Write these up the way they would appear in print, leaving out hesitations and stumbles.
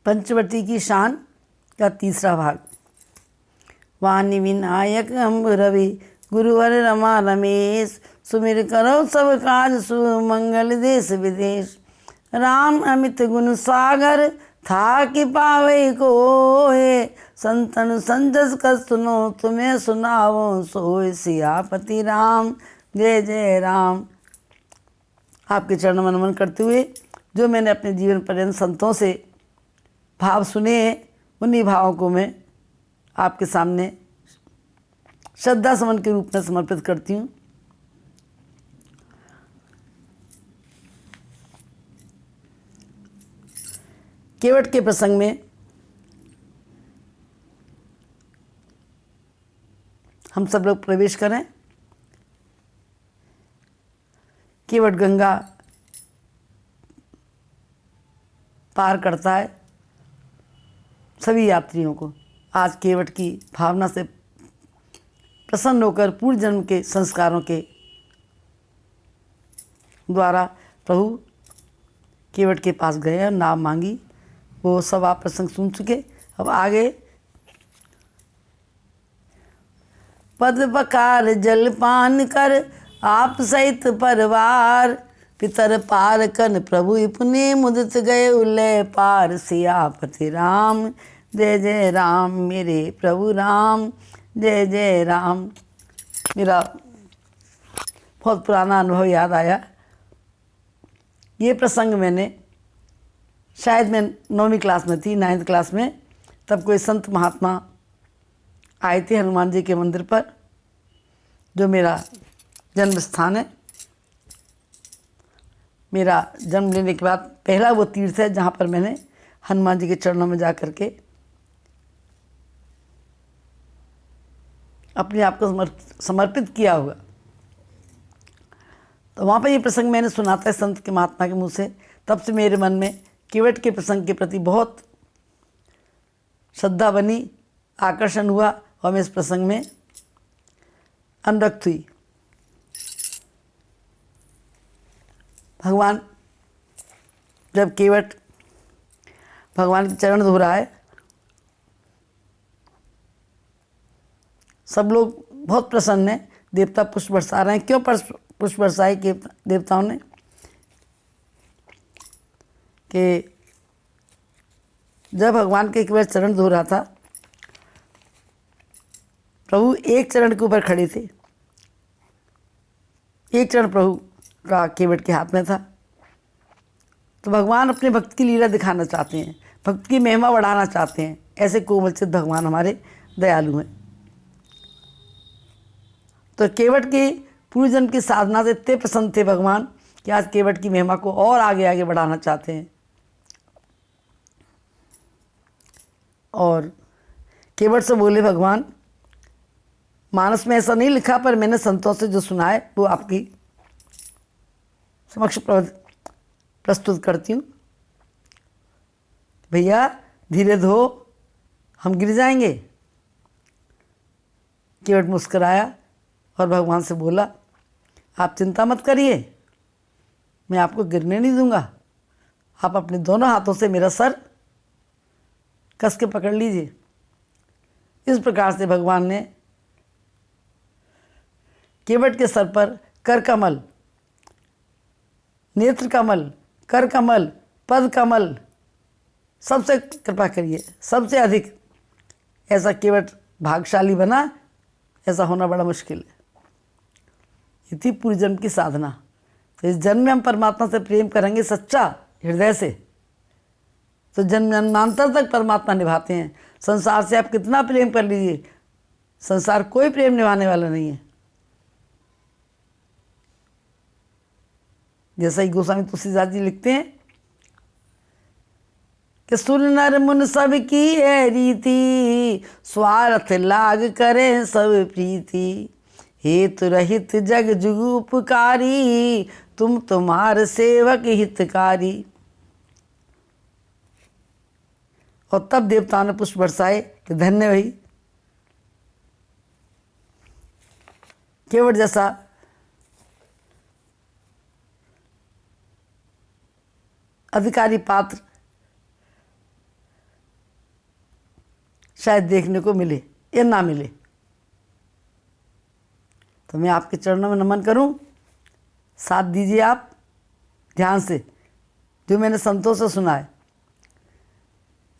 पंचवटी की शान का तीसरा भाग। वाणी विनायक अम्ब रवि गुरुवर रमा रमेश, सुमिर करो सब काज सुमंगल देश विदेश। राम अमित गुण सागर था कि पावे कोय, संतन संजस कर सुनो तुम्हें सुनाओ सोय। सियापति राम जय जय राम। आपके चरण में नमन करते हुए जो मैंने अपने जीवन पर्यंत संतों से भाव सुने उन्हीं भावों को मैं आपके सामने श्रद्धा सुमन के रूप में समर्पित करती हूँ। केवट के प्रसंग में हम सब लोग प्रवेश करें। केवट गंगा पार करता है सभी यात्रियों को। आज केवट की भावना से प्रसन्न होकर पूर्व जन्म के संस्कारों के द्वारा प्रभु केवट के पास गए और नाव मांगी। वो सब आप प्रसंग सुन चुके। अब आगे पद पकार जलपान कर आप सहित परिवार, पितर पार कन प्रभु इपने मुदित गए उल्लय पार। सियापति राम जय जय राम, मेरे प्रभु राम जय जय राम। मेरा बहुत पुराना अनुभव याद आया। ये प्रसंग मैंने शायद मैं 9वीं क्लास में थी, 9th क्लास में। तब कोई संत महात्मा आए थे हनुमान जी के मंदिर पर, जो मेरा जन्म स्थान है। मेरा जन्म लेने के बाद पहला वो तीर्थ है जहाँ पर मैंने हनुमान जी के चरणों में जा कर के अपने आप को समर्पित किया हुआ। तो वहाँ पर ये प्रसंग मैंने सुना था संत के महात्मा के मुँह से। तब से मेरे मन में केवट के प्रसंग के प्रति बहुत श्रद्धा बनी, आकर्षण हुआ और मैं इस प्रसंग में अनुरक्त हुई। भगवान जब केवट भगवान के चरण धो रहा है, सब लोग बहुत प्रसन्न हैं। देवता पुष्प बरसा रहे हैं। क्यों पुष्प बरसाए के देवताओं ने? कि जब भगवान के केवट चरण धो रहा था, प्रभु एक चरण के ऊपर खड़े थे। एक चरण प्रभु का केवट के हाथ में था। तो भगवान अपने भक्त की लीला दिखाना चाहते हैं, भक्त की महिमा बढ़ाना चाहते हैं। ऐसे कोमलचित भगवान हमारे दयालु हैं। तो केवट के पूर्व जन्म की साधना से इतने प्रसन्न थे भगवान कि आज केवट की महिमा को और आगे आगे बढ़ाना चाहते हैं। और केवट से बोले भगवान, मानस में ऐसा नहीं लिखा, पर मैंने संतों से जो सुना है वो आपकी समक्ष प्रस्तुत करती हूँ। भैया धीरे धो, हम गिर जाएंगे। केवट मुस्कुराया और भगवान से बोला, आप चिंता मत करिए, मैं आपको गिरने नहीं दूंगा। आप अपने दोनों हाथों से मेरा सर कस के पकड़ लीजिए। इस प्रकार से भगवान ने केवट के सर पर कर कमल, नेत्र कमल, कर कमल, पद कमल, सबसे कृपा करिए। सबसे अधिक ऐसा केवट भाग्यशाली बना, ऐसा होना बड़ा मुश्किल है। ये थी पूर्व जन्म की साधना। तो इस जन्म में हम परमात्मा से प्रेम करेंगे सच्चा हृदय से, तो जन्म जन्मांतर तक परमात्मा निभाते हैं। संसार से आप कितना प्रेम कर लीजिए, संसार कोई प्रेम निभाने वाला नहीं है। जैसा ही गोस्वामी तुलसीदास जी लिखते हैं कि सुर नर मुन सब की है रीति, स्वार्थ लाग करें सब प्रीति। हेतु रहित जग जुग उपकारी, तुम तुम्हार सेवक हितकारी। और तब देवताओं ने पुष्प बरसाए कि धन्य भाई, केवट जैसा अधिकारी पात्र शायद देखने को मिले या ना मिले। तो मैं आपके चरणों में नमन करूं, साथ दीजिए आप ध्यान से जो मैंने संतों से सुना है।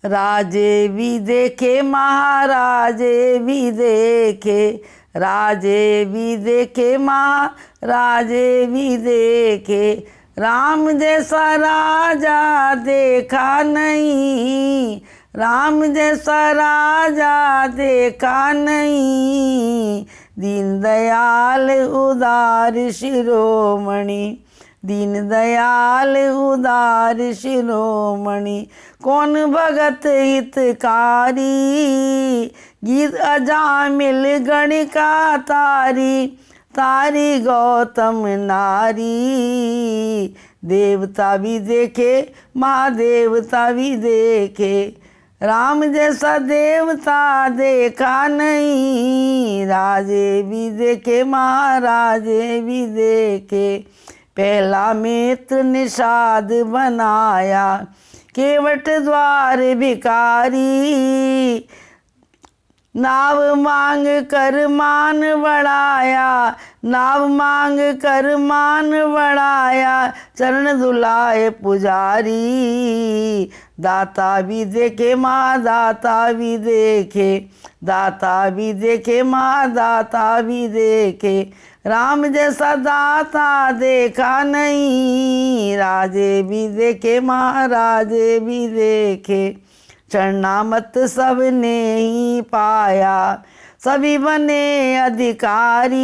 राजे भी देखे महाराजे भी देखे, राजे भी देखे महाराजे भी देखे, राम जैसा राजा देखा नहीं, राम जैसा राजा देखा नहीं, दीन दयाल उदार शिरोमणि, दीन दयाल उदार शिरोमणि, कौन भगत हितकारी, गीत अजामिल गणिका तारी, तारी गौतम नारी, देवता भी देखे महादेवता भी देखे, राम जैसा देवता देखा नहीं, राजे भी देखे महाराजे भी देखे, पहला मित्र निषाद बनाया, केवट द्वार भिखारी, नाव मांग कर मान बढ़ाया, नाव मांग कर मान बढ़ाया, चरण धुलाए पुजारी, दाता भी देखे माँ दाता भी देखे, दाता भी देखे माँ दाता भी देखे, राम जैसा दाता देखा नहीं, राजे भी देखे महाराजे भी देखे, चरणामत सबने ही पाया, सभी बने अधिकारी,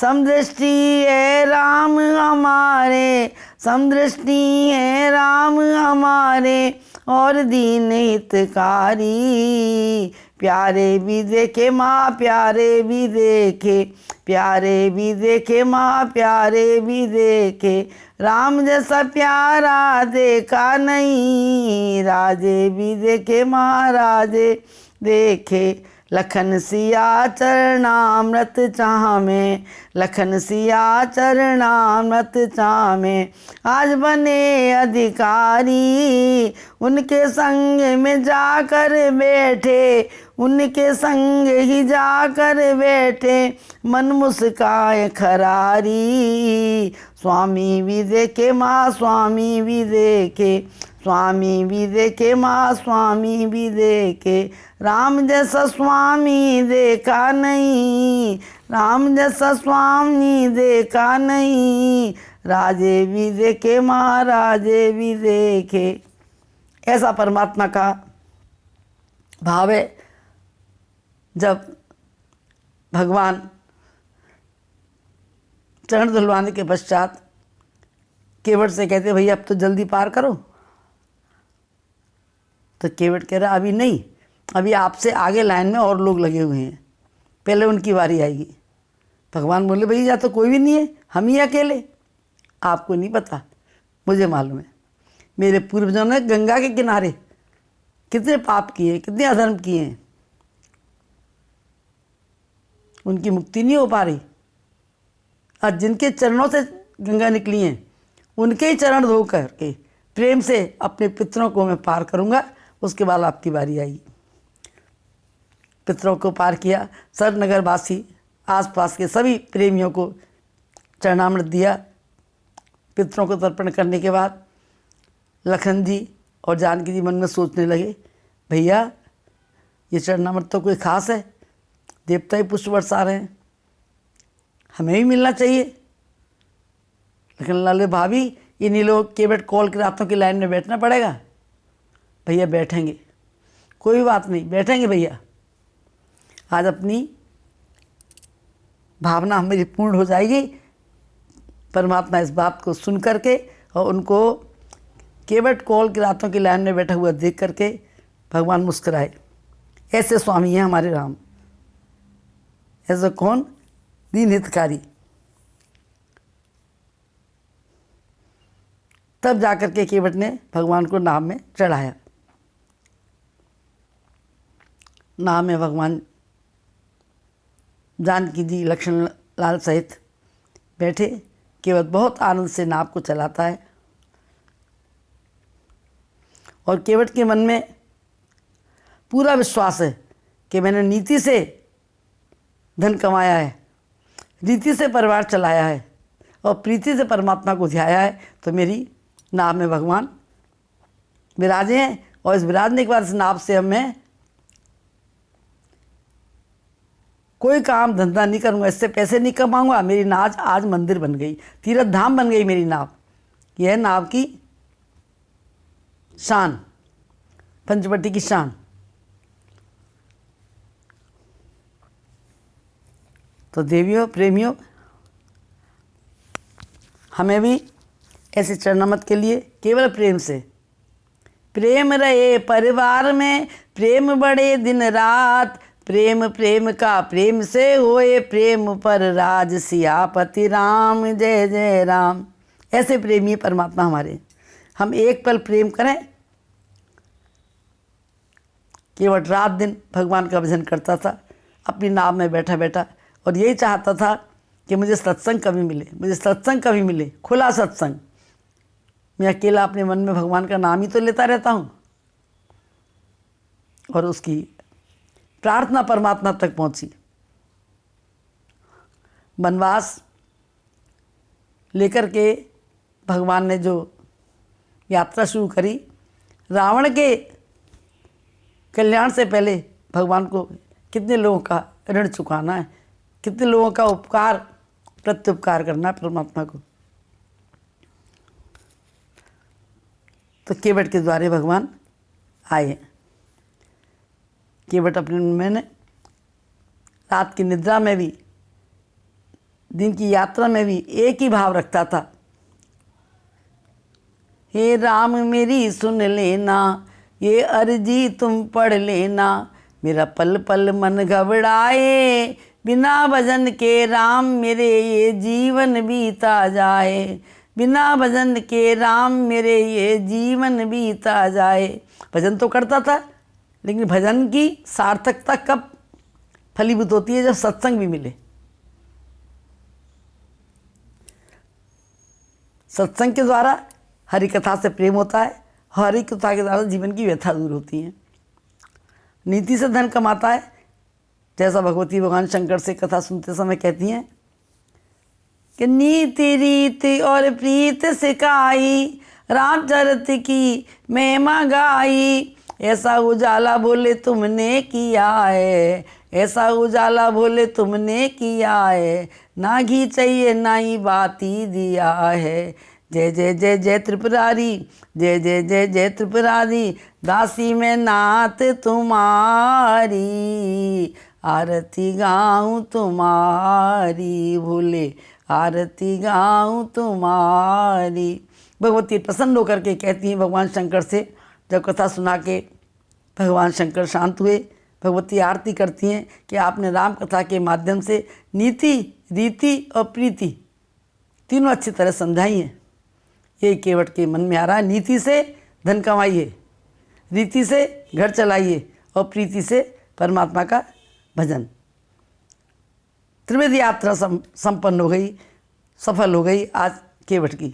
समदृष्टि है राम हमारे, समदृष्टि है राम हमारे, और दीन हितकारी, प्यारे भी देखे माँ प्यारे भी देखे, प्यारे भी देखे माँ प्यारे भी देखे, राम जैसा प्यारा देखा नहीं, राजे भी देखे महाराजे देखे, लखन सिया चरणामृत चाहमें, लखन सिया चरणामृत चाहमें, आज बने अधिकारी, उनके संग में जाकर बैठे, उनके संग ही जाकर बैठे, मन मुस्काए खरारी, स्वामी भी देखे माँ स्वामी भी देखे, स्वामी भी देखे माँ स्वामी भी देखे, राम जैसा स्वामी देखा नहीं, राम जैसा स्वामी देखा नहीं, राजे भी देखे महाराजे भी देखे। ऐसा परमात्मा का भाव है। जब भगवान चरण धुलवाने के पश्चात केवट से कहते भैया अब तो जल्दी पार करो, तो केवट कह रहा अभी नहीं, अभी आपसे आगे लाइन में और लोग लगे हुए हैं, पहले उनकी बारी आएगी। भगवान बोले भैया तो कोई भी नहीं है, हम ही अकेले। आपको नहीं पता, मुझे मालूम है। मेरे पूर्वजों ने गंगा के किनारे कितने पाप किए, कितने अधर्म किए हैं, उनकी मुक्ति नहीं हो पा रही। और जिनके चरणों से गंगा निकली हैं उनके ही चरण धो करके प्रेम से अपने पितरों को मैं पार करूँगा, उसके बाद आपकी बारी आएगी। पितरों को पार किया, सरनगर वासी आसपास के सभी प्रेमियों को चरणामृत दिया। पितरों को तर्पण करने के बाद लखन जी और जानकी जी मन में सोचने लगे भैया ये चरणामृत तो कोई खास है, देवता ही पुष्प बरसा रहे हैं, हमें भी मिलना चाहिए। लेकिन लाले भाभी इन्हीं लोग केवट कॉल के रातों की लाइन में बैठना पड़ेगा। भैया बैठेंगे, कोई बात नहीं, बैठेंगे भैया। आज अपनी भावना हमारी पूर्ण हो जाएगी। परमात्मा इस बात को सुन करके और उनको केवट कॉल की रातों की लाइन में बैठा हुआ देख करके भगवान मुस्कुराए। ऐसे स्वामी हैं हमारे राम। ऐसा कौन? दीन हितकारी। तब जाकर के केवट ने भगवान को नाव में चढ़ाया। नाव में भगवान जानकी जी लक्ष्मण लाल सहित बैठे। केवट बहुत आनंद से नाव को चलाता है और केवट के मन में पूरा विश्वास है कि मैंने नीति से धन कमाया है, रीति से परिवार चलाया है और प्रीति से परमात्मा को ध्याया है, तो मेरी नाव में भगवान विराजे हैं। और इस विराजने के बाद इस नाव से अब मैं कोई काम धंधा नहीं करूँगा, इससे पैसे नहीं कमाऊँगा। मेरी नाव आज मंदिर बन गई, तीर्थ धाम बन गई मेरी नाव। यह है नाव की शान, पंचवटी की शान। तो देवियों, प्रेमियों, हमें भी ऐसे चरणामृत के लिए केवल प्रेम से, प्रेम रहे परिवार में, प्रेम बढ़े दिन रात, प्रेम प्रेम का प्रेम से होए, प्रेम पर राज सियापति राम, जय जय राम। ऐसे प्रेमी परमात्मा हमारे। हम एक पल प्रेम करें। केवल रात दिन भगवान का भजन करता था अपनी नाव में बैठा बैठा, और यही चाहता था कि मुझे सत्संग कभी मिले, मुझे सत्संग कभी मिले, खुला सत्संग। मैं अकेला अपने मन में भगवान का नाम ही तो लेता रहता हूँ, और उसकी प्रार्थना परमात्मा तक पहुँची। वनवास लेकर के भगवान ने जो यात्रा शुरू करी, रावण के कल्याण से पहले भगवान को कितने लोगों का ऋण चुकाना है, कितने लोगों का उपकार प्रत्युपकार करना है परमात्मा को। तो केवट के द्वारे भगवान आए। केवट अपने मैंने रात की निद्रा में भी, दिन की यात्रा में भी एक ही भाव रखता था, हे राम मेरी सुन लेना, ये अर्जी तुम पढ़ लेना, मेरा पल पल मन घबराए, बिना भजन के राम मेरे ये जीवन बीता जाए, बिना भजन के राम मेरे ये जीवन बीता जाए। भजन तो करता था, लेकिन भजन की सार्थकता कब फलीभूत होती है? जब सत्संग भी मिले। सत्संग के द्वारा हरि कथा से प्रेम होता है, हरि कथा के द्वारा जीवन की व्यथा दूर होती है। नीति से धन कमाता है, जैसा भगवती भगवान शंकर से कथा सुनते समय कहती हैं कि नीति रीति और प्रीत सिखाई, रामचरित की महिमा गाई, ऐसा उजाला बोले तुमने किया है, ऐसा उजाला बोले तुमने किया है, ना घी चाहिए ना ही बाती दिया है। जय जय जय जय त्रिपुरारी, जय जय जय जय त्रिपुरारी, दासी में नाथ तुम्हारी, आरती गाऊं तुम्हारी, भोले आरती गाऊं तुम्हारी। भगवती प्रसन्न होकर के कहती हैं भगवान शंकर से, जब कथा सुना के भगवान शंकर शांत हुए, भगवती आरती करती हैं कि आपने राम कथा के माध्यम से नीति, रीति और प्रीति तीनों अच्छी तरह समझाई हैं। ये केवट के मन में आ रहा है। नीति से धन कमाइए, रीति से घर चलाइए और प्रीति से परमात्मा का भजन। त्रिवेद यात्रा संपन्न हो गई, सफल हो गई आज केवट की।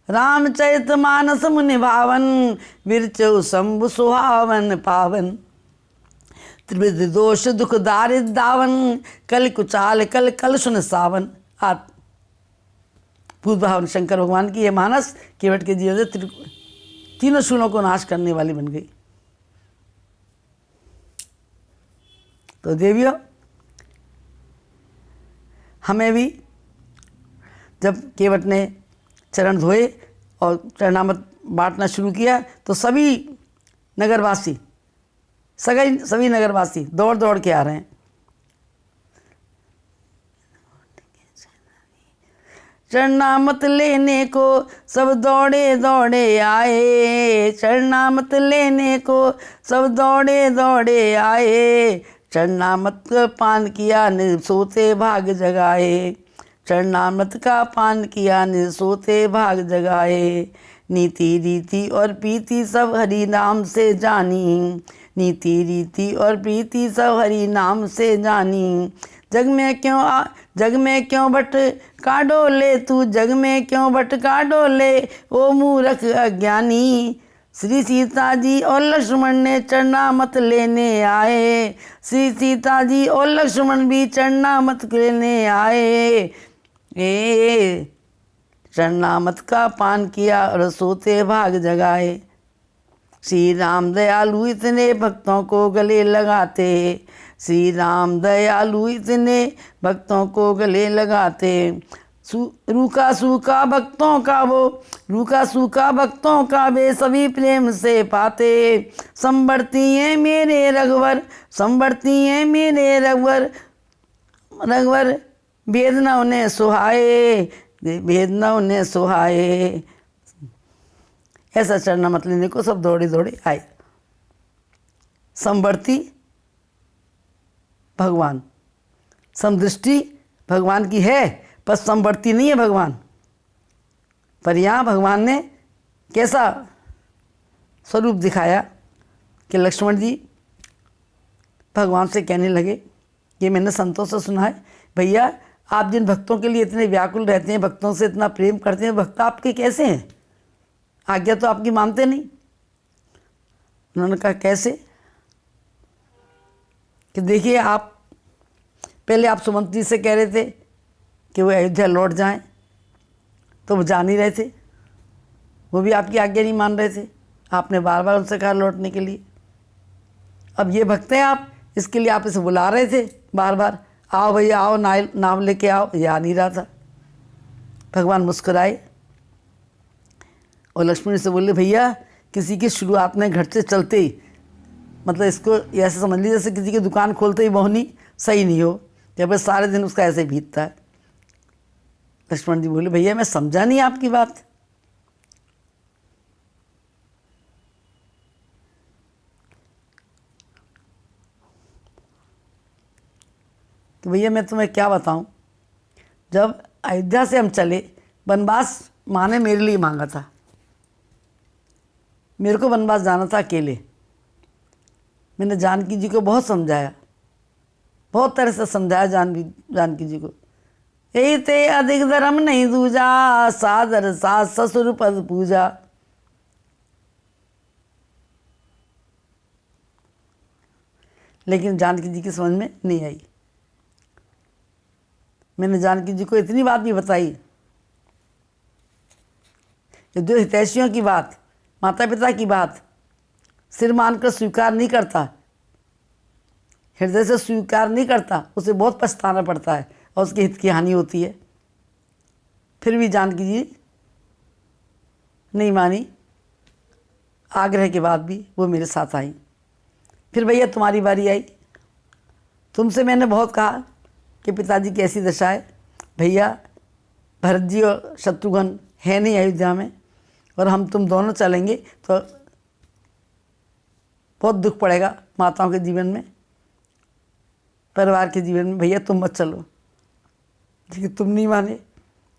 रामचरित मानस मुनि भावन, विरचौ शंभु सुहावन पावन, त्रिविध दोष दुख दारिद दावन, कल कुचाल कल कल सुन सावन। पूर्व भावन शंकर भगवान की यह मानस केवट के जीवन से तीनों शूलों को नाश करने वाली बन गई। तो देवियों, हमें भी जब केवट ने चरण धोए और चरणामृत बांटना शुरू किया, तो सभी नगरवासी, सभी नगरवासी दौड़ दौड़ के आ रहे हैं। चरणामृत लेने को सब दौड़े दौड़े आए, चरणामृत लेने को सब दौड़े दौड़े आए, चरणामृत का पान किया निज सोते भाग जगाए, चरणामृत का पान किया निज सोते भाग जगाए। नीति रीति और प्रीति सब हरि नाम से जानी, नीति रीति और प्रीति सब हरि नाम से जानी। जग में क्यों भट का डोले तू, जग में क्यों भट का डोले, ओ मूर्ख अज्ञानी, श्री सीता जी और लक्ष्मण ने चरणामत लेने आए। श्री सीता जी और लक्ष्मण भी चरणामत लेने आए। चरणामत का पान किया और सोते भाग जगाए। श्री राम दयालु इतने भक्तों को गले लगाते। श्री राम दयालु इतने भक्तों को गले लगाते। रूखा सूखा भक्तों का वो, रूखा सूखा भक्तों का वे सभी प्रेम से पाते। संबरती हैं मेरे रघुवर, संबरती हैं मेरे रघुवर, रघुवर भेद न उन्हें सुहाए, भेद न उन्हें सुहाए। ऐसा चरणामत लेने को सब दौड़े दौड़े आए। संबरती भगवान, समदृष्टि भगवान की है, पर संबरती नहीं है भगवान। पर यहाँ भगवान ने कैसा स्वरूप दिखाया कि लक्ष्मण जी भगवान से कहने लगे, ये मैंने संतों से सुना है, भैया आप जिन भक्तों के लिए इतने व्याकुल रहते हैं, भक्तों से इतना प्रेम करते हैं, भक्त आपके कैसे हैं? आज्ञा तो आपकी मानते नहीं। उन्होंने कहा कैसे? कि देखिए, आप पहले आप सुमंत जी से कह रहे थे कि वो अयोध्या लौट जाएं, तो वो जा नहीं रहे थे, वो भी आपकी आज्ञा नहीं मान रहे थे। आपने बार बार उनसे कहा लौटने के लिए। अब ये भक्त हैं आप, इसके लिए आप इसे बुला रहे थे बार बार, आओ भैया आओ, नाम लेके आओ, ये आ नहीं रहा था। भगवान मुस्कुराए और लक्ष्मण से बोले, भैया किसी की शुरुआत में घर से चलते ही, मतलब इसको ऐसे समझ लीजिए जैसे किसी की दुकान खोलते ही बोहनी सही नहीं हो, जब सारे दिन उसका ऐसे बीतता है। लक्ष्मण जी बोले, भैया मैं समझा नहीं आपकी बात। तो भैया मैं तुम्हें क्या बताऊं, जब अयोध्या से हम चले, वनवास माँ ने मेरे लिए मांगा था, मेरे को वनवास जाना था अकेले। मैंने जानकी जी को बहुत समझाया, बहुत तरह से समझाया जानकी जी को। यही ते अधिक धर्म नहीं दूजा, सादर सास ससुर पद पूजा। लेकिन जानकी जी की समझ में नहीं आई। मैंने जानकी जी को इतनी बात भी बताई कि जो हितैषियों की बात, माता पिता की बात सिर मानकर स्वीकार नहीं करता, हृदय से स्वीकार नहीं करता, उसे बहुत पछताना पड़ता है और उसके हित की हानि होती है। फिर भी जानकी जी नहीं मानी, आग्रह के बाद भी वो मेरे साथ आई। फिर भैया तुम्हारी बारी आई। तुमसे मैंने बहुत कहा कि पिताजी की ऐसी दशा है, भैया भरत जी और शत्रुघ्न है नहीं अयोध्या में, और हम तुम दोनों चलेंगे तो बहुत दुख पड़ेगा माताओं के जीवन में, परिवार के जीवन में। भैया तुम मत चलो। लेकिन तुम नहीं माने।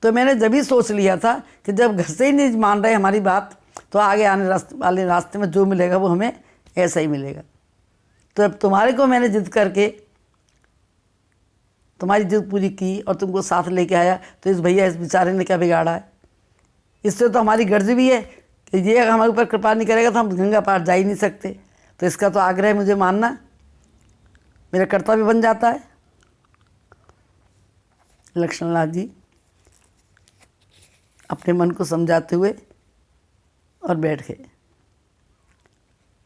तो मैंने जब ही सोच लिया था कि जब घर से ही नहीं मान रहे हमारी बात, तो आगे आने वाले रास्ते में जो मिलेगा वो हमें ऐसा ही मिलेगा। तो अब तुम्हारे को मैंने जिद करके तुम्हारी जिद पूरी की और तुमको साथ लेके आया, तो इस भैया इस बेचारे ने क्या बिगाड़ा है? इससे तो हमारी गर्ज भी है कि ये अगर हमारे ऊपर कृपा नहीं करेगा तो हम गंगा पार जा ही नहीं सकते। तो इसका तो आग्रह मुझे मानना मेरा कर्तव्य बन जाता है। लक्ष्मणलाल जी अपने मन को समझाते हुए और बैठ गए।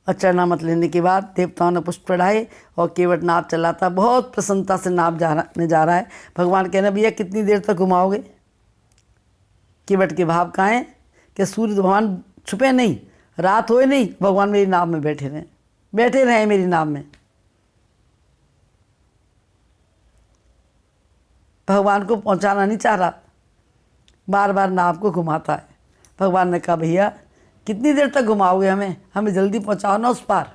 और चरणामत लेने के बाद देवताओं ने पुष्प चढ़ाए और केवट नाव चलाता बहुत प्रसन्नता से नाव जा रहा है। भगवान कहना, भैया कितनी देर तक घुमाओगे? केवट के भाव कहाँ हैं कि सूर्य भगवान छुपे नहीं, रात होए नहीं, भगवान मेरी नाव में बैठे रहे मेरी नाव में। भगवान को पहुंचाना नहीं चाह रहा, बार बार नाव को घुमाता है। भगवान ने कहा, भैया कितनी देर तक घुमाओगे हमें जल्दी पहुंचाओ ना उस पार।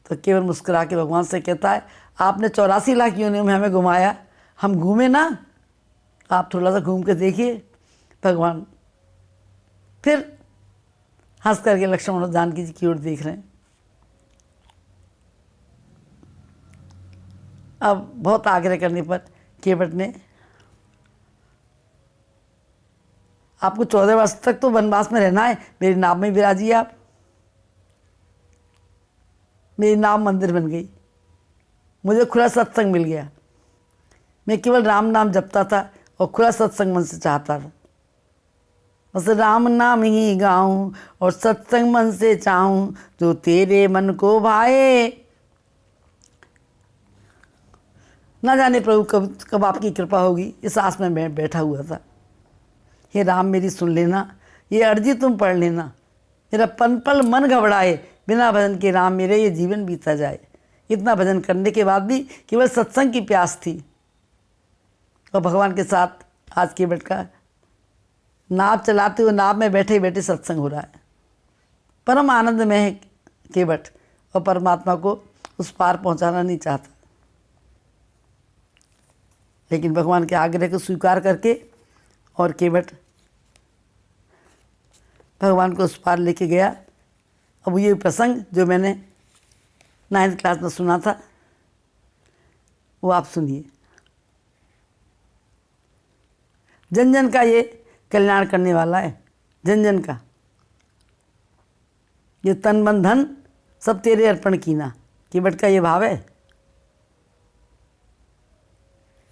तो केवल मुस्कुरा के भगवान से कहता है, आपने 84 लाख योनियों में हमें घुमाया, हम घूमे ना, आप थोड़ा सा घूम के देखिए। भगवान फिर हंस करके लक्ष्मण और जानकी जी की ओर देख रहे हैं। अब बहुत आग्रह करने पर केवट ने, आपको 14 वर्ष तक तो वनवास में रहना है, मेरी नाव में विराजिए आप। मेरी नाम मंदिर बन गई, मुझे खुला सत्संग मिल गया। मैं केवल राम नाम जपता था और खुला सत्संग मन से चाहता था। बस राम नाम ही गाऊं और सत्संग मन से चाहूं, जो तेरे मन को भाए। ना जाने प्रभु कब कब आपकी कृपा होगी, इस आस में मैं बैठा हुआ था। हे राम मेरी सुन लेना, ये अर्जी तुम पढ़ लेना। मेरा पल पल मन घबराए, बिना भजन के राम मेरे ये जीवन बीता जाए। इतना भजन करने के बाद भी केवल सत्संग की प्यास थी। और भगवान के साथ आज के बैठ का नाव चलाते हुए नाव में बैठे बैठे सत्संग हो रहा है। परम आनंद में है केवट, और परमात्मा को उस पार पहुंचाना नहीं चाहता, लेकिन भगवान के आग्रह को स्वीकार करके और केवट भगवान को उस पार लेके गया। अब ये प्रसंग जो मैंने 9th क्लास में सुना था वो आप सुनिए। जन जन का ये कल्याण करने वाला है, जन जन का। ये तन मन धन सब तेरे अर्पण कीना, केवट का ये भाव है।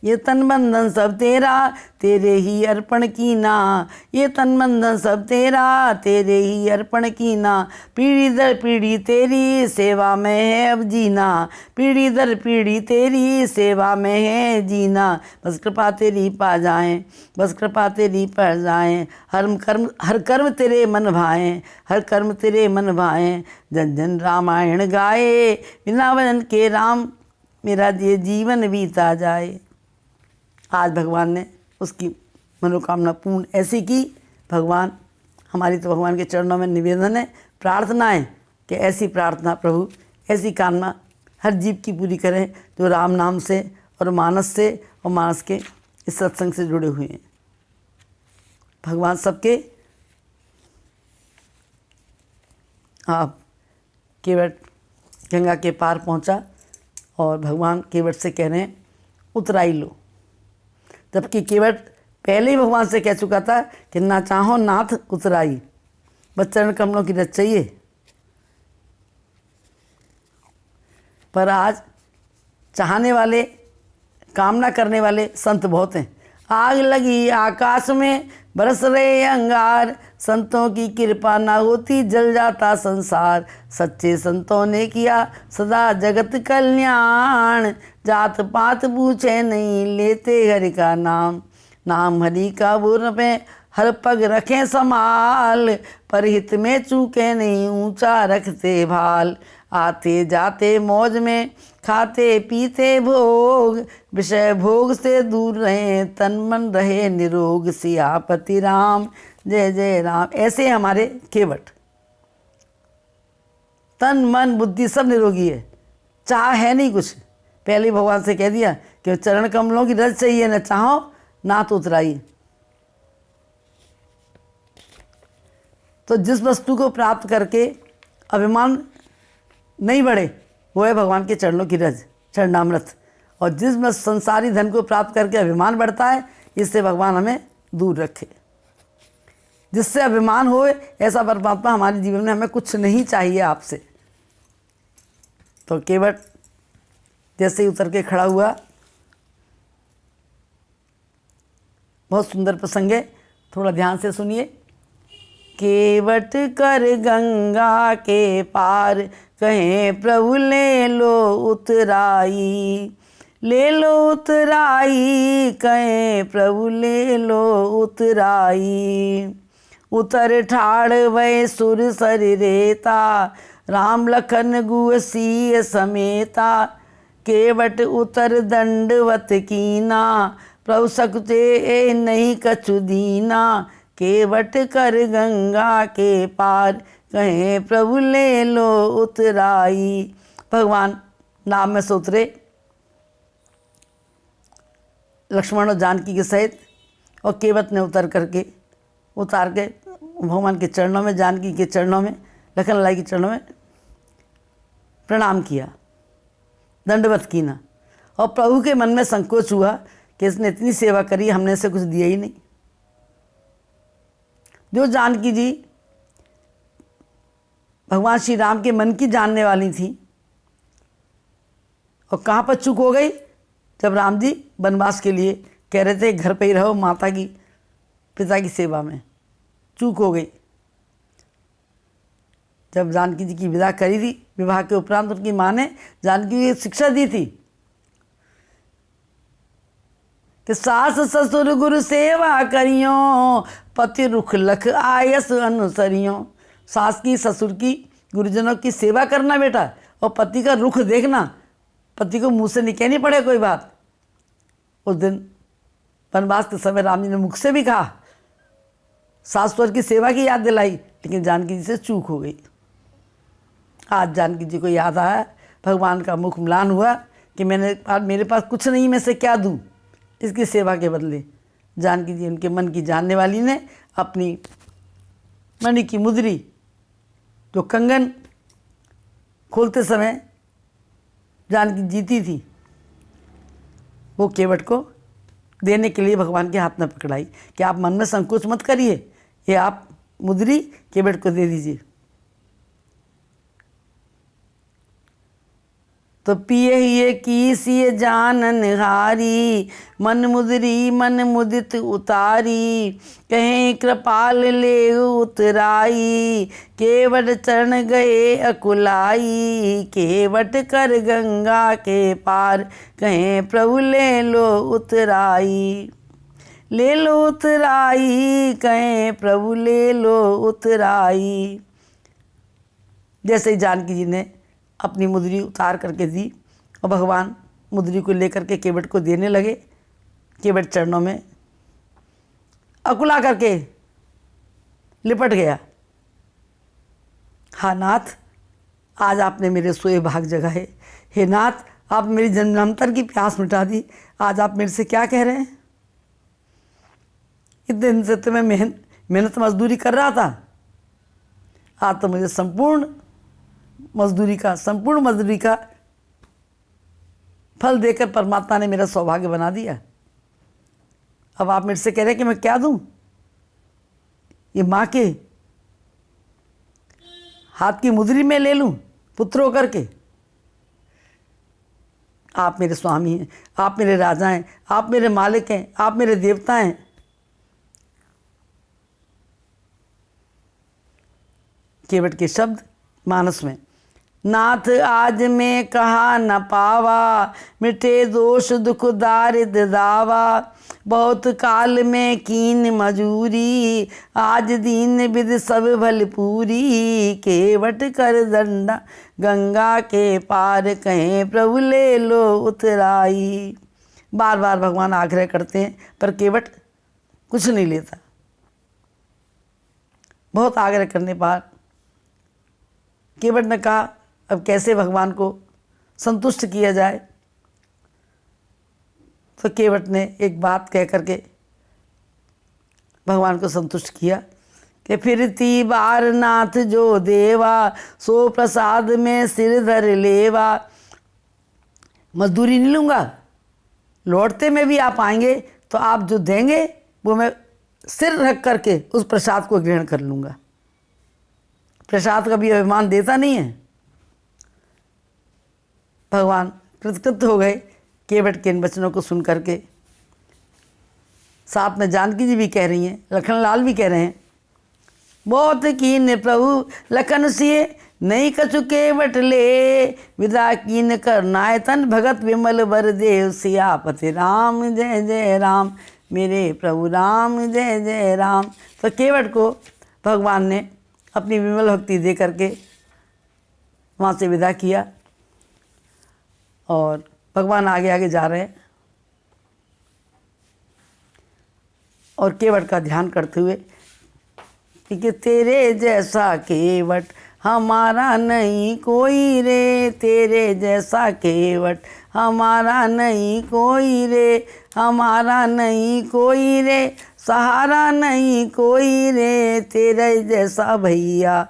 ये तन मन धन सब तेरा, तेरे ही अर्पण कीना। ये तन मन धन सब तेरा, तेरे ही अर्पण कीना। पीढ़ी दर पीढ़ी तेरी सेवा में है अब जीना, पीढ़ी दर पीढ़ी तेरी सेवा में है जीना। बस कृपा तेरी पा जाएं, बस कृपा तेरी पड़ जाएं। हर कर्म तेरे मन भाएं, हर कर्म तेरे मन भाएं। जन जन रामायण गाए, बिना भजन के राम मेरा ये जीवन बीता जाए। आज भगवान ने उसकी मनोकामना पूर्ण ऐसी की। भगवान हमारी तो भगवान के चरणों में निवेदन है, प्रार्थना है कि ऐसी प्रार्थना प्रभु, ऐसी कामना हर जीव की पूरी करें जो राम नाम से और मानस के इस सत्संग से जुड़े हुए हैं। भगवान सबके आप केवट गंगा के पार पहुंचा और भगवान केवट से कह रहे हैं उतराई लो, जबकि केवट पहले ही भगवान से कह चुका था कि ना चाहो नाथ उतराई, बस चरण कमलों की रज चाहिए। पर आज चाहने वाले, कामना करने वाले संत बहुत हैं। आग लगी आकाश में बरस रहे अंगार, संतों की कृपा ना होती जल जाता संसार। सच्चे संतों ने किया सदा जगत कल्याण, जात पात पूछे नहीं लेते हरि का नाम। नाम हरि का बुर में हर पग रखें संभाल, पर हित में चूके नहीं ऊंचा रखते भाल। आते जाते मौज में खाते पीते भोग, विषय भोग से दूर रहे तन मन रहे निरोग। सियापति राम जय जय राम। ऐसे हमारे केवट, तन मन बुद्धि सब निरोगी है, चाह है नहीं कुछ। पहले ही भगवान से कह दिया कि चरण कमलों की रज चाहिए, न चाहो ना तो उतराइए। तो जिस वस्तु को प्राप्त करके अभिमान नहीं बढ़े वो है भगवान के चरणों की रज, चरणामृत। और जिस संसारी धन को प्राप्त करके अभिमान बढ़ता है, इससे भगवान हमें दूर रखे। जिससे अभिमान हो ऐसा परमात्मा हमारे जीवन में, हमें कुछ नहीं चाहिए आपसे। तो केवट जैसे ही उतर के खड़ा हुआ, बहुत सुंदर प्रसंग है, थोड़ा ध्यान से सुनिए। केवट कर गंगा के पार, कहें प्रभु ले लो उतराई, ले लो उतराई, कहें प्रभु ले लो उतराई। उतर ठाड़ वै सुर सर रेता, राम लखन गुअसी समेता। केवट उतर दंडवत कीना, प्रभु सकुचे ए नहीं कछु दीना। केवट कर गंगा के पार, कहें प्रभु ले लो उतराई। भगवान नाव में से उतरे लक्ष्मण और जानकी के सहित, और केवट ने उतार के भगवान के चरणों में, जानकी के चरणों में, लखन लाई के चरणों में प्रणाम किया, दंडवत कीना। और प्रभु के मन में संकोच हुआ कि इसने इतनी सेवा करी, हमने इसे कुछ दिया ही नहीं। जो जानकी जी भगवान श्री राम के मन की जानने वाली थी, और कहाँ पर चूक हो गई? जब राम जी वनवास के लिए कह रहे थे घर पे ही रहो माता की पिता की सेवा में, चूक हो गई। जब जानकी जी की विदा करी थी, विवाह के उपरांत उनकी माँ ने जानकी जी को शिक्षा दी थी कि सास ससुर गुरु सेवा करियो, पति रुख लख आयस अनुसरियो। सास की, ससुर की, गुरुजनों की सेवा करना बेटा, और पति का रुख देखना, पति को मुंह से नहीं कहनी पड़े कोई बात। उस दिन वनवास के समय राम जी ने मुख से भी कहा, सास ससुर की सेवा की याद दिलाई, लेकिन जानकी जी से चूक हो गई। आज जानकी जी को याद आया, भगवान का मुख म्लान हुआ कि मेरे पास कुछ नहीं, मैं से क्या दूं इसकी सेवा के बदले। जानकी जी उनके मन की जानने वाली ने अपनी मणि की मुद्री, जो कंगन खोलते समय जानकी जीती थी, वो केवट को देने के लिए भगवान के हाथ में पकड़ाई कि आप मन में संकोच मत करिए, ये आप मुद्री केवट को दे दीजिए। तो पिए ये की सिय जान निहारी, मन मुद्री मन मुदित उतारी, कहीं कृपाल ले उतराई, केवट चरण गए अकुलाई, केवट कर गंगा के पार, कहीं प्रभु ले लो उतराई, ले लो उतराई, कहीं प्रभु ले लो उतराई। जैसे ही जानकी जी ने अपनी मुद्री उतार करके दी और भगवान मुद्री को लेकर के केवट को देने लगे, केवट चरणों में अकुला करके लिपट गया। हाँ नाथ, आज आपने मेरे सोए भाग जगाए। हे नाथ, आप मेरी जन्मांतर की प्यास मिटा दी। आज आप मेरे से क्या कह रहे हैं? इतने दिन से तो मैं मेहनत मजदूरी कर रहा था, आज तो मुझे संपूर्ण मजदूरी का फल देकर परमात्मा ने मेरा सौभाग्य बना दिया। अब आप मेरे से कह रहे हैं कि मैं क्या दूं? ये माँ के हाथ की मुद्री में ले लूं पुत्र होकर के? आप मेरे स्वामी हैं, आप मेरे राजा हैं, आप मेरे मालिक हैं, आप मेरे देवता हैं। केवट के शब्द मानस में, नाथ आज मैं कहा न पावा, मिटे दोष दुख दारिद्र दावा, बहुत काल में कीन मजूरी, आज दीन विद सब भल पूरी, केवट कर दंडा गंगा के पार, कहें प्रभु ले लो उतराई। बार बार भगवान आग्रह करते हैं पर केवट कुछ नहीं लेता। बहुत आग्रह करने पर केवट ने कहा, अब कैसे भगवान को संतुष्ट किया जाए? तो केवट ने एक बात कह करके भगवान को संतुष्ट किया कि फिरती बार नाथ जो देवा, सो प्रसाद में सिर धर लेवा। मजदूरी नहीं लूँगा, लौटते में भी आप आएंगे तो आप जो देंगे वो मैं सिर रख करके उस प्रसाद को ग्रहण कर लूँगा। प्रसाद का भी अभिमान देता नहीं है। भगवान कृतकृत हो गए केवट के इन वचनों को सुन करके। साथ में जानकी जी भी कह रही हैं, लखनलाल भी कह रहे हैं, बहुत कीन प्रभु लखन सिए, नहीं कछु केवट ले, विदा कीन कर नायतन, भगत विमल बर देव, सियापति राम जय जय राम, मेरे प्रभु राम जय जय राम। तो केवट को भगवान ने अपनी विमल भक्ति दे करके वहाँ से विदा किया और भगवान आगे आगे जा रहे हैं और केवट का ध्यान करते हुए कि तेरे जैसा केवट हमारा नहीं कोई रे, तेरे जैसा केवट हमारा नहीं कोई रे, हमारा नहीं कोई रे, सहारा नहीं कोई रे, तेरे जैसा भैया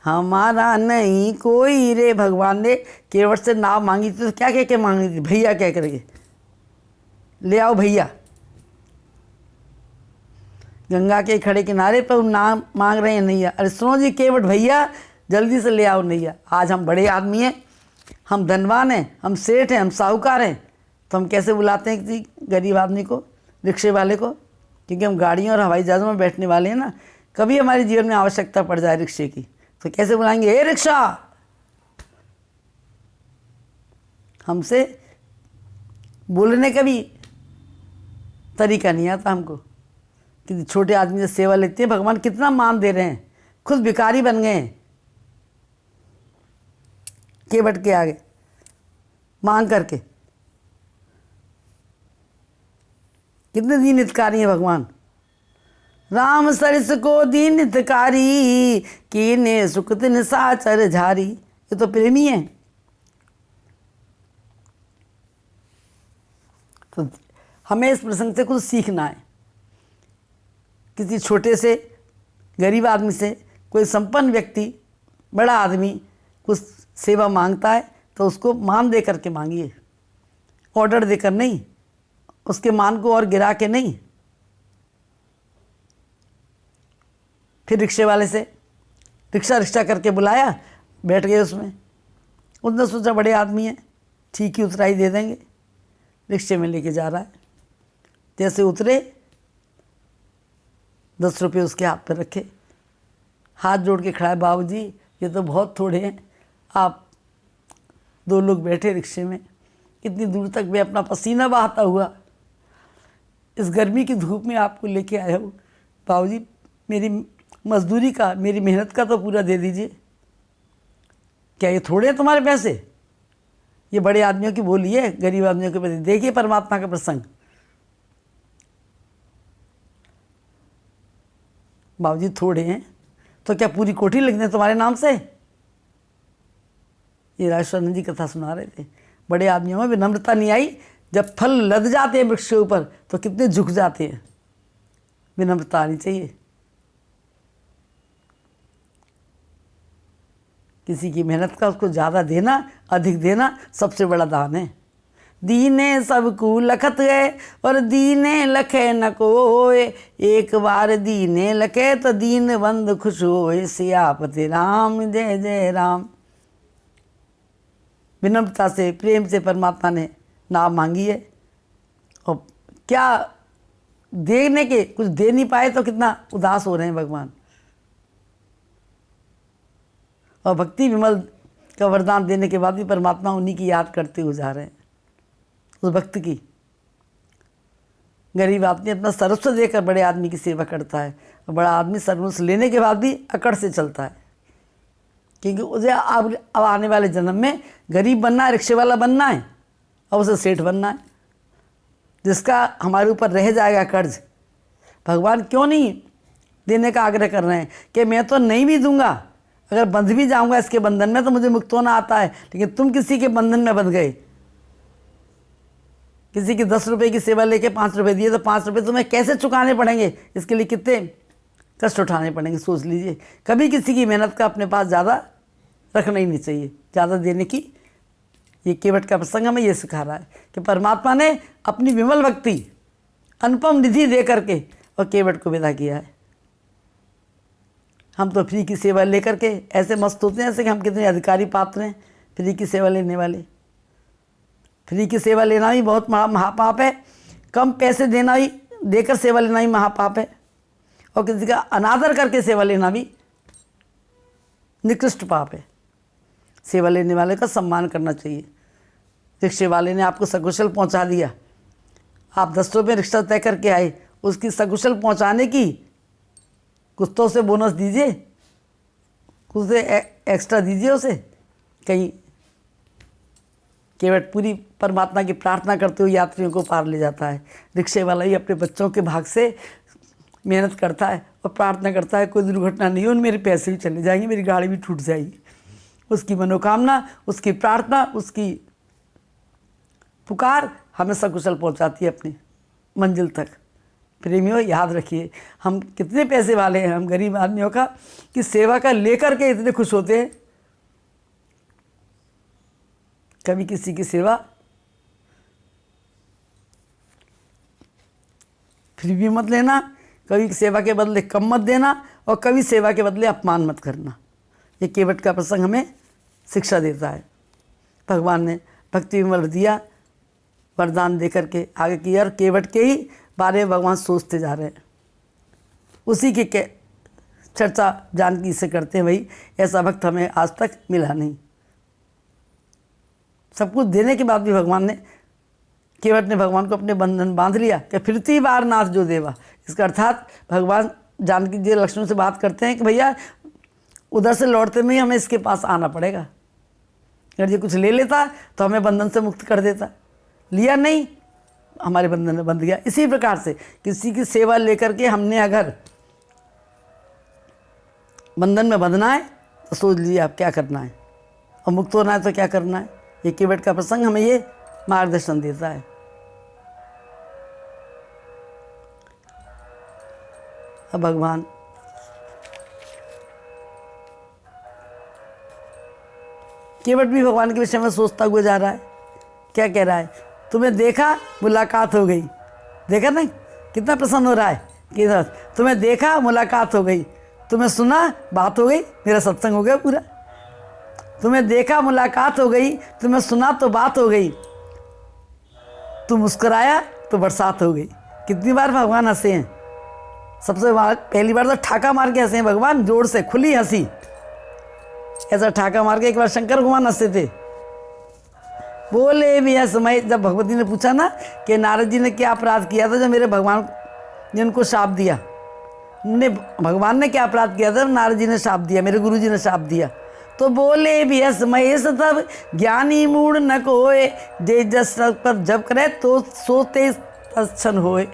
हमारा नहीं कोई रे। भगवान ने केवट से नाव मांगी थी तो क्या कह के मांगी थी? भैया कह करके, ले आओ भैया। गंगा के खड़े किनारे पर नाम मांग रहे हैं नैया। अरे सुनो जी केवट भैया, जल्दी से ले आओ नैया। आज हम बड़े आदमी हैं, हम धनवान हैं, हम सेठ हैं, हम साहूकार हैं, तो हम कैसे बुलाते हैं किसी गरीब आदमी को, रिक्शे वाले को? क्योंकि हम गाड़ियों और हवाई जहाज़ों में बैठने वाले हैं ना। कभी हमारे जीवन में आवश्यकता पड़ जाए रिक्शे की तो कैसे बुलाएंगे, हे रिक्शा? हमसे बोलने का भी तरीका नहीं आता हमको। किसी छोटे आदमी से सेवा लेते हैं, भगवान कितना मान दे रहे हैं, खुद भिखारी बन गए हैं केवट के आगे मांग करके। कितने दीन हितकारी हैं भगवान। राम सरिस को दीन हितकारी, कीने सुख तिन साचर झारी। ये तो प्रेमी है। तो हमें इस प्रसंग से कुछ सीखना है। किसी छोटे से गरीब आदमी से कोई संपन्न व्यक्ति, बड़ा आदमी कुछ सेवा मांगता है तो उसको मान दे करके मांगिए, ऑर्डर देकर नहीं, उसके मान को और गिरा के नहीं। फिर रिक्शे वाले से रिक्शा करके बुलाया, बैठ गए उसमें। उसने सोचा बड़े आदमी हैं, ठीक ही उतराई दे देंगे। रिक्शे में लेके जा रहा है, जैसे उतरे 10 रुपये उसके हाथ पर रखे, हाथ जोड़ के खड़ा है, बाबूजी ये तो बहुत थोड़े हैं, आप 2 लोग बैठे रिक्शे में, इतनी दूर तक मैं अपना पसीना बहाता हुआ इस गर्मी की धूप में आपको लेके आया हूँ, बाबूजी मेरी मजदूरी का, मेरी मेहनत का तो पूरा दे दीजिए। क्या ये थोड़े हैं तुम्हारे पैसे? ये बड़े आदमियों की बोली है गरीब आदमियों के प्रति। देखिए परमात्मा का प्रसंग। बाबूजी थोड़े हैं तो क्या पूरी कोठी लिख दें तुम्हारे नाम से? ये राजेश्वरानंद जी कथा सुना रहे थे। बड़े आदमियों में विनम्रता नहीं आई। जब फल लद जाते हैं वृक्ष के ऊपर तो कितने झुक जाते हैं। विनम्रता आनी चाहिए। किसी की मेहनत का उसको ज़्यादा देना, अधिक देना सबसे बड़ा दान है। दीने सबको लखत गए और दीने लखे न कोय, एक बार दीने लखे तो दीन बंद खुश होए, सियापति राम जय जय राम। विनम्रता से, प्रेम से परमात्मा ने नाम मांगी है। और क्या देने के कुछ दे नहीं पाए तो कितना उदास हो रहे हैं भगवान। और भक्ति विमल का वरदान देने के बाद भी परमात्मा उन्हीं की याद करते हुए जा रहे हैं, उस भक्त की। गरीब आदमी अपना सर्वस्व देकर बड़े आदमी की सेवा करता है, और बड़ा आदमी सर्वस्व लेने के बाद भी अकड़ से चलता है, क्योंकि उसे अब आने वाले जन्म में गरीब बनना है, रिक्शे वाला बनना है, और उसे सेठ बनना है, जिसका हमारे ऊपर रह जाएगा कर्ज। भगवान क्यों नहीं देने का आग्रह कर रहे हैं कि मैं तो नहीं भी दूंगा, अगर बंध भी जाऊंगा इसके बंधन में तो मुझे मुक्त होना आता है, लेकिन तुम किसी के बंधन में बंध गए। किसी की 10 रुपये की सेवा लेके 5 रुपये दिए तो 5 रुपये तुम्हें कैसे चुकाने पड़ेंगे, इसके लिए कितने कष्ट उठाने पड़ेंगे, सोच लीजिए। कभी किसी की मेहनत का अपने पास ज़्यादा रखना ही नहीं चाहिए, ज़्यादा देने की। ये केवट का प्रसंग हमें ये सिखा रहा है कि परमात्मा ने अपनी विमल भक्ति, अनुपम निधि दे करके और केवट को विदा किया है। हम तो फ्री की सेवा लेकर के ऐसे मस्त होते हैं जैसे कि हम कितने अधिकारी पात्र हैं, फ्री की सेवा लेने वाले। फ्री की सेवा लेना भी बहुत महापाप है। कम पैसे देना भी, देकर सेवा लेना भी महापाप है। और किसी का अनादर करके सेवा लेना भी निकृष्ट पाप है। सेवा लेने वाले का सम्मान करना चाहिए। रिक्शे वाले ने आपको सकुशल पहुंचा दिया, आप 10 रुपये रिक्शा तय करके आए, उसकी सकुशल पहुंचाने की कुछ तो उसे बोनस दीजिए, कुछ एक्स्ट्रा दीजिए उसे। कहीं केवट पूरी परमात्मा की प्रार्थना करते हुए यात्रियों को पार ले जाता है। रिक्शे वाला ही अपने बच्चों के भाग से मेहनत करता है और प्रार्थना करता है कोई दुर्घटना नहीं हो, मेरे पैसे भी चले जाएंगे, मेरी गाड़ी भी टूट जाएगी। उसकी मनोकामना, उसकी प्रार्थना, उसकी पुकार हमें सकुशल पहुंचाती है अपनी मंजिल तक। प्रेमियों याद रखिए, हम कितने पैसे वाले हैं हम गरीब आदमियों का, कि सेवा का लेकर के इतने खुश होते हैं। कभी किसी की सेवा फ्री भी मत लेना, कभी सेवा के बदले कम मत देना, और कभी सेवा के बदले अपमान मत करना। ये केवट का प्रसंग हमें शिक्षा देता है। भगवान ने भक्ति विमल दिया, वरदान दे करके आगे किया, और केवट के ही बारे में भगवान सोचते जा रहे हैं। उसी के चर्चा जानकी से करते हैं। भाई ऐसा भक्त हमें आज तक मिला नहीं। सब कुछ देने के बाद भी भगवान ने, केवट ने भगवान को अपने बंधन बांध लिया कि फिरती बार नाथ जो देवा। इसका अर्थात भगवान जानकी जी लक्ष्मण से बात करते हैं कि भैया उधर से लौटते में ही हमें इसके पास आना पड़ेगा। अगर ये कुछ ले लेता तो हमें बंधन से मुक्त कर देता, लिया नहीं, हमारे बंधन में बंध गया। इसी प्रकार से किसी की सेवा लेकर के हमने अगर बंधन में बंधना है तो सोच लीजिए आप क्या करना है, और मुक्त होना है तो क्या करना है। ये केवट का प्रसंग हमें ये मार्गदर्शन देता है। अब भगवान केवट भी भगवान के विषय में सोचता हुआ जा रहा है। क्या कह रहा है? तुम्हें देखा मुलाकात हो गई। देखा नहीं कितना प्रसन्न हो रहा है कि तुम्हें देखा मुलाकात हो गई, तुम्हें सुना बात हो गई, मेरा सत्संग हो गया पूरा। तुम्हें देखा मुलाकात हो गई, तुम्हें सुना तो बात हो गई, तुम मुस्कुराया तो बरसात हो गई। कितनी बार भगवान हंसे हैं। सबसे पहली बार तो ठाका मार के हंसे हैं भगवान, जोर से खुली हंसी। ऐसा ठाका मार के एक बार शंकर भगवान हंसे थे। बोले भी समय जब भगवती ने पूछा ना कि नारद जी ने क्या अपराध किया था जब मेरे भगवान ने उनको शाप दिया, भगवान ने क्या अपराध किया था, नारद जी ने शाप दिया, मेरे गुरु जी ने शाप दिया। तो बोले भी महेश तब ज्ञानी मूड न कोय, जे जस पर जब करे तो सोते क्षण होए।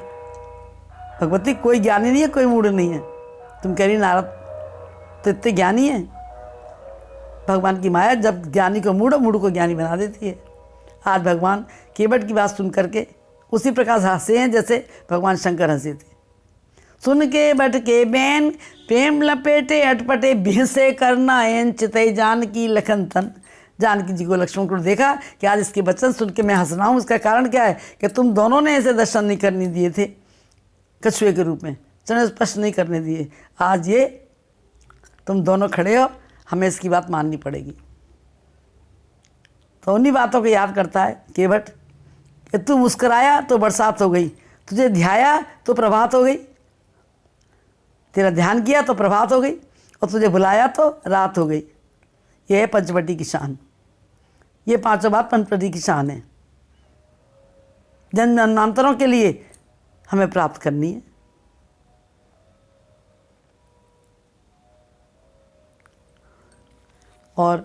भगवती कोई ज्ञानी नहीं है, कोई मूड नहीं है। तुम कह रही नारद तो इतने ज्ञानी है। भगवान की माया जब ज्ञानी को मूड, मूड को ज्ञानी बना देती है। आज भगवान केवट की बात सुन करके उसी प्रकार हंसे हैं जैसे भगवान शंकर हंसे थे। सुन के बट के बैन प्रेम लपेटे अटपटे बिहसे करना एन चितई जानकी लखन तन। जानकी जी को लक्ष्मण को देखा कि आज इसके वचन सुन के मैं हंस रहा हूँ। इसका कारण क्या है कि तुम दोनों ने ऐसे दर्शन नहीं करने दिए थे, कछुए के रूप में चरण स्पर्श नहीं करने दिए। आज ये तुम दोनों खड़े हो, हमें इसकी बात माननी पड़ेगी। तो उन्हीं बातों को याद करता है केवट कि तू मुस्कुराया तो बरसात हो गई, तुझे ध्याया तो प्रभात हो गई, तेरा ध्यान किया तो प्रभात हो गई, और तुझे बुलाया तो रात हो गई। यह है पंचवटी की शान। ये पांचों बात पंचवटी की शान है। जन्म जन्मांतरों के लिए हमें प्राप्त करनी है। और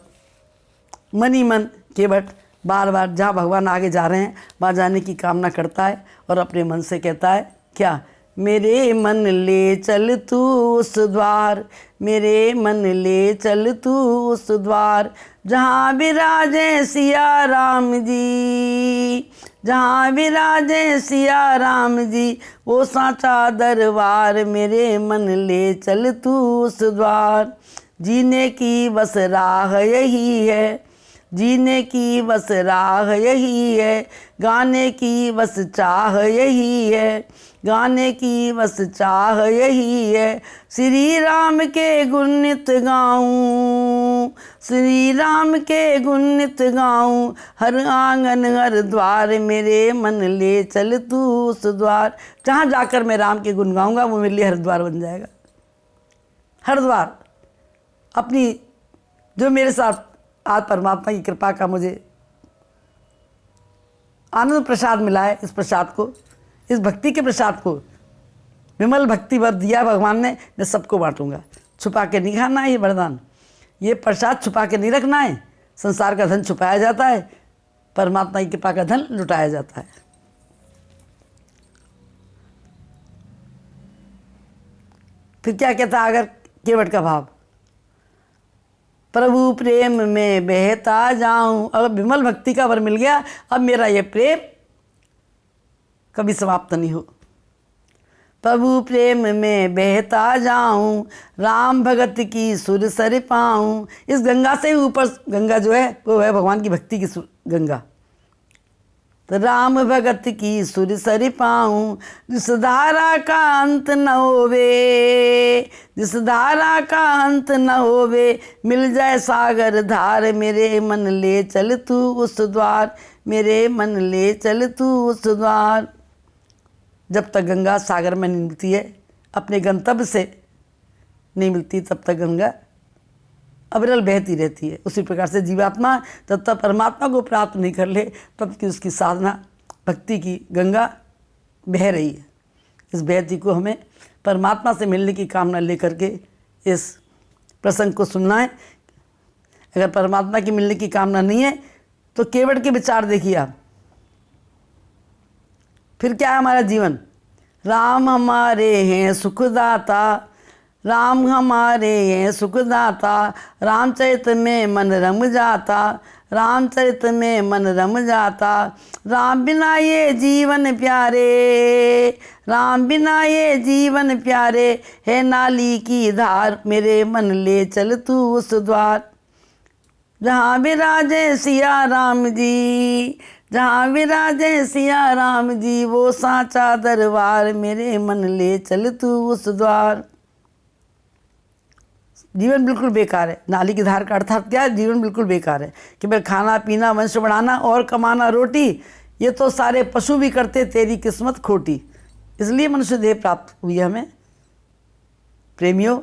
मन ही मन केवट बार बार जहाँ भगवान आगे जा रहे हैं वहाँ जाने की कामना करता है और अपने मन से कहता है क्या, मेरे मन ले चल तू उस द्वार, मेरे मन ले चल तू उस द्वार, जहाँ विराजे सिया राम जी, जहाँ विराजे सिया राम जी, वो सांचा दरबार, मेरे मन ले चल तू उस द्वार। जीने की बस राह यही है, जीने की बस राह यही है, गाने की बस चाह यही है, गाने की बस चाह यही है। श्री राम के गुण नित गाऊं, श्री राम के गुण नित गाऊं, हर आंगन हर द्वार, मेरे मन ले चल तू उस द्वार। जहाँ जाकर मैं राम के गुण गाऊंगा वो मेरे लिए हरिद्वार बन जाएगा। हरिद्वार अपनी जो मेरे साथ आज परमात्मा की कृपा का मुझे आनंद प्रसाद मिला है, इस प्रसाद को, इस भक्ति के प्रसाद को, विमल भक्ति भर दिया भगवान ने, मैं सबको बांटूंगा। छुपा के नहीं खाना है ये वरदान, ये प्रसाद छुपा के नहीं रखना है। संसार का धन छुपाया जाता है, परमात्मा की कृपा का धन लुटाया जाता है। फिर क्या कहता है अगर केवट का भाव, प्रभु प्रेम में बहता जाऊं। अब विमल भक्ति का वर मिल गया, अब मेरा ये प्रेम कभी समाप्त नहीं हो। प्रभु प्रेम में बहता जाऊं, राम भगत की सुर सर पाऊं। इस गंगा से ऊपर, गंगा जो है वो है भगवान की भक्ति की गंगा। तो राम भगत की सुर सर पाऊँ, जिस धारा का अंत न होवे, जिस धारा का अंत न होवे, मिल जाए सागर धार, मेरे मन ले चल तू उस द्वार, मेरे मन ले चल तू उस द्वार। जब तक गंगा सागर में नहीं मिलती है, अपने गंतव्य से नहीं मिलती, तब तक गंगा अविरल बहती रहती है। उसी प्रकार से जीवात्मा जब तक परमात्मा को प्राप्त नहीं कर ले, तब की उसकी साधना भक्ति की गंगा बह रही है। इस बहती को हमें परमात्मा से मिलने की कामना लेकर के इस प्रसंग को सुनना है। अगर परमात्मा की मिलने की कामना नहीं है तो केवट के विचार देखिए आप, फिर क्या है हमारा जीवन। राम हमारे हैं सुखदाता, राम हमारे हैं सुखदाता, रामचरित में मन रम जाता, रामचरित में मन रम जाता। राम बिना ये जीवन प्यारे, राम बिना ये जीवन प्यारे, है नाली की धार, मेरे मन ले चल तू उस द्वार। जहाँ विराजे सिया राम जी, जहाँ विराजे सिया राम जी, वो सांचा दरबार, मेरे मन ले चल तू उस द्वार। जीवन बिल्कुल बेकार है। नाली की धार का अर्थात क्या है? जीवन बिल्कुल बेकार है कि भाई खाना पीना वंश बढ़ाना और कमाना रोटी, ये तो सारे पशु भी करते, तेरी किस्मत खोटी। इसलिए मनुष्य देह प्राप्त हुई है हमें। प्रेमियों,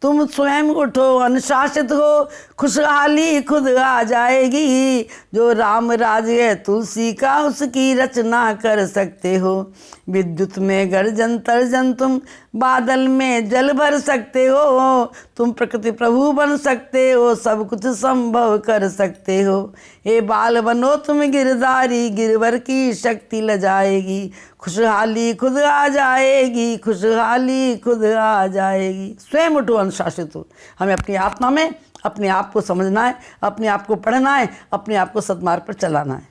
तुम स्वयं उठो अनुशासित हो, खुशहाली खुद आ जाएगी। जो राम राज है तुलसी का, उसकी रचना कर सकते हो। विद्युत में गर्जन तर्जन तुम, बादल में जल भर सकते हो। तुम प्रकृति प्रभु बन सकते हो, सब कुछ संभव कर सकते हो। हे बाल बनो तुम गिरधारी, गिरवर की शक्ति ल जाएगी। खुशहाली खुद आ जाएगी, खुशहाली खुद आ जाएगी। स्वयं उठो अनुशासित हो। हमें अपनी आत्मा में अपने आप को समझना है, अपने आप को पढ़ना है, अपने आप को सद्मार्ग पर चलाना है।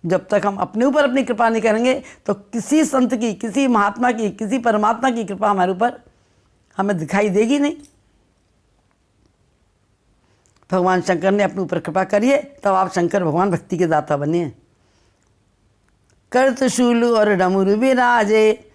जब तक हम अपने ऊपर अपनी कृपा नहीं करेंगे तो किसी संत की, किसी महात्मा की, किसी परमात्मा की कृपा हमारे ऊपर हमें दिखाई देगी नहीं। भगवान शंकर ने अपने ऊपर कृपा करी है, तब आप शंकर भगवान भक्ति के दाता बने हैं। करत शूल और डमरू विराजे,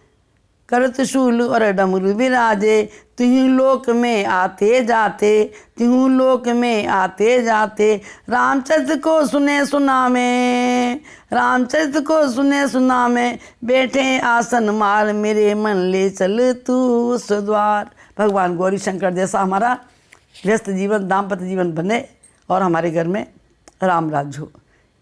करत शूल और डमरू विराजे, तिहु लोक में आते जाते, तिहु लोक में आते जाते। रामचरित को सुने सुना में, रामचरित को सुने सुना में, बैठे आसन मार, मेरे मन ले चल तू उस द्वार। भगवान गौरी शंकर जैसा हमारा व्यस्त जीवन, दाम्पत्य जीवन बने और हमारे घर में राम राज्य हो।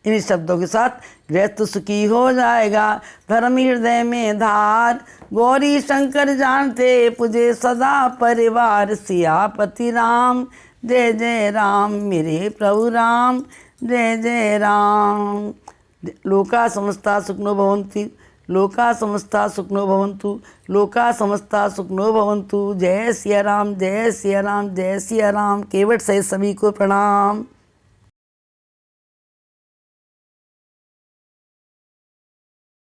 इन्हीं शब्दों के साथ गृहस्थ सुखी हो जाएगा, धर्म हृदय में धार। गौरी शंकर जानते पूजे सदा परिवार, सियापति राम जय जय राम, मेरे प्रभु राम जय जय राम। लोका समस्ता सुखिनो भवन्तु, लोका समस्ता सुखिनो भवन्तु, लोका समस्ता सुखिनो भवन्तु। जय सिया राम, जय सिया राम, जय सिया राम। केवट सहित सभी को प्रणाम।